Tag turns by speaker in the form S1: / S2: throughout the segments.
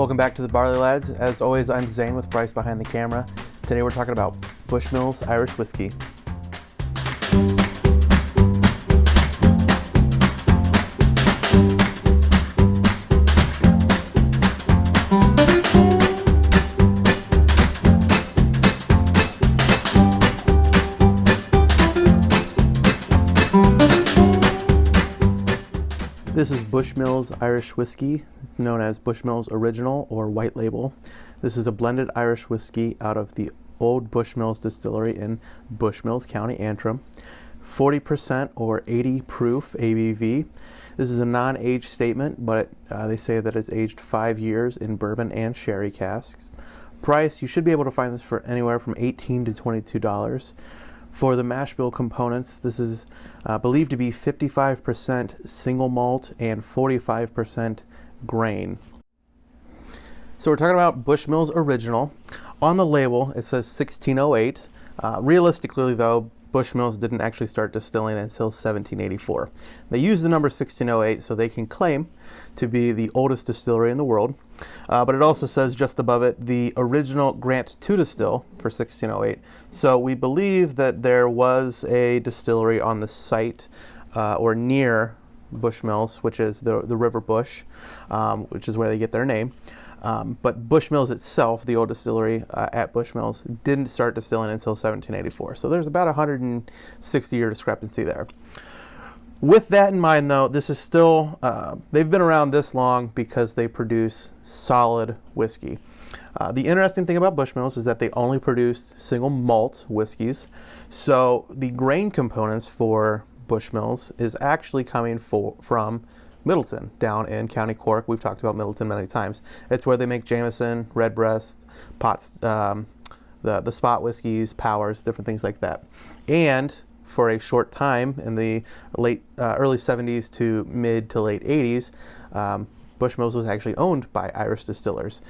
S1: Welcome back to the Barley Lads. As always, I'm Zane with Bryce behind the camera. Today we're talking about Bushmills Irish Whiskey. This is Bushmills Irish Whiskey. It's known as Bushmills Original or White Label. This is a blended Irish whiskey out of the Old Bushmills Distillery in Bushmills, County Antrim. 40% or 80 proof ABV. This is a non-age statement, but they say that it's aged 5 years in bourbon and sherry casks. Price, you should be able to find this for anywhere from $18 to $22. For the mash bill components, this is believed to be 55% single malt and 45% grain. So we're talking about Bushmills Original. On the label, it says 1608. Realistically, though, Bushmills didn't actually start distilling until 1784. They use the number 1608 so they can claim to be the oldest distillery in the world. But it also says just above it, the original grant to distill for 1608. So we believe that there was a distillery on the site or near Bushmills, which is the River Bush, which is where they get their name. But Bushmills itself, the old distillery at Bushmills, didn't start distilling until 1784. So there's about a 160-year discrepancy there. With that in mind, though, this is still, they've been around this long because they produce solid whiskey. The interesting thing about Bushmills is that they only produced single malt whiskeys. So the grain components for Bushmills is actually coming from Middleton, down in County Cork. We've talked about Middleton many times. It's where they make Jameson, Redbreast, Pots, the spot whiskeys, Powers, different things like that. And for a short time in the early 70s to mid to late 80s, Bushmills was actually owned by Irish distillers.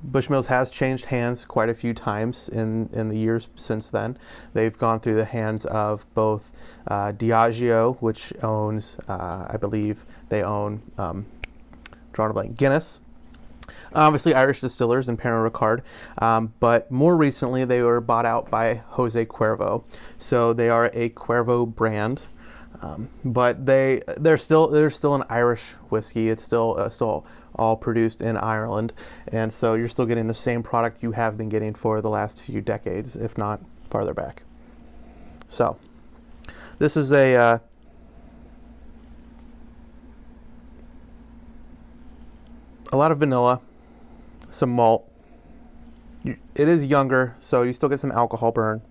S1: Bushmills has changed hands quite a few times in the years since then. They've gone through the hands of both Diageo, which owns, I believe they own, drawing a blank, Guinness. Obviously Irish distillers and Pernod Ricard, but more recently they were bought out by Jose Cuervo. So they are a Cuervo brand, but they're still an Irish whiskey. It's still all produced in Ireland, and so you're still getting the same product you have been getting for the last few decades, if not farther back. So this is a lot of vanilla, some malt. It is younger, so you still get some alcohol burn.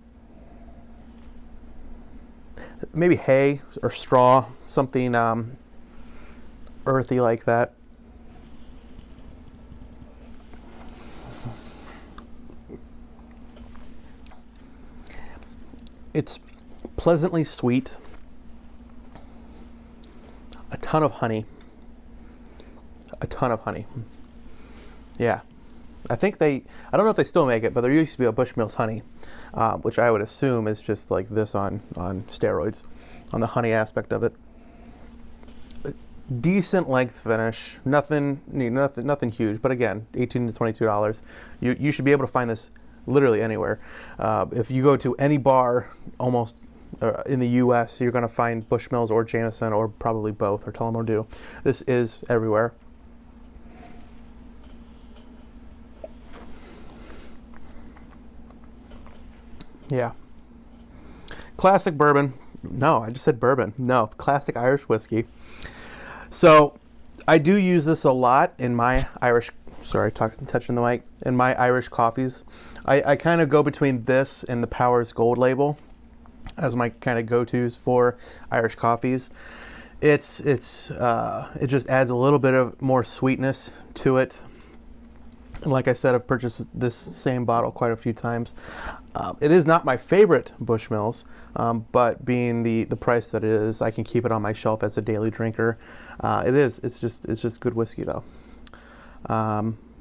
S1: Maybe hay or straw, something earthy like that. It's pleasantly sweet. A ton of honey. Yeah. I don't know if they still make it, but there used to be a Bushmills honey, which I would assume is just like this on steroids, on the honey aspect of it. Decent length finish, nothing huge, but again, $18 to $22. You should be able to find this literally anywhere. If you go to any bar, almost in the U.S., you're going to find Bushmills or Jameson, or probably both, or Tullamore Dew. This is everywhere. Yeah. Classic bourbon. No, I just said bourbon. No, classic Irish whiskey. So I do use this a lot in my Irish, touching the mic, in my Irish coffees. I kind of go between this and the Powers Gold label as my kind of go-tos for Irish coffees. It just adds a little bit of more sweetness to it. And like I said, I've purchased this same bottle quite a few times. It is not my favorite Bushmills, but being the price that it is, I can keep it on my shelf as a daily drinker. It's just good whiskey though.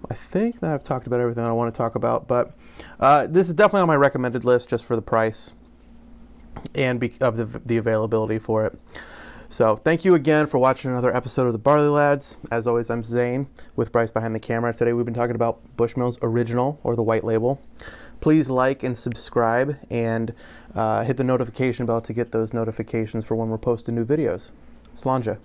S1: I think that I've talked about everything I want to talk about, but this is definitely on my recommended list just for the price and of the availability for it. So thank you again for watching another episode of the Barley Lads. As always, I'm Zane with Bryce behind the camera. Today we've been talking about Bushmills Original, or the white label. Please like and subscribe and hit the notification bell to get those notifications for when we're posting new videos. Slanja.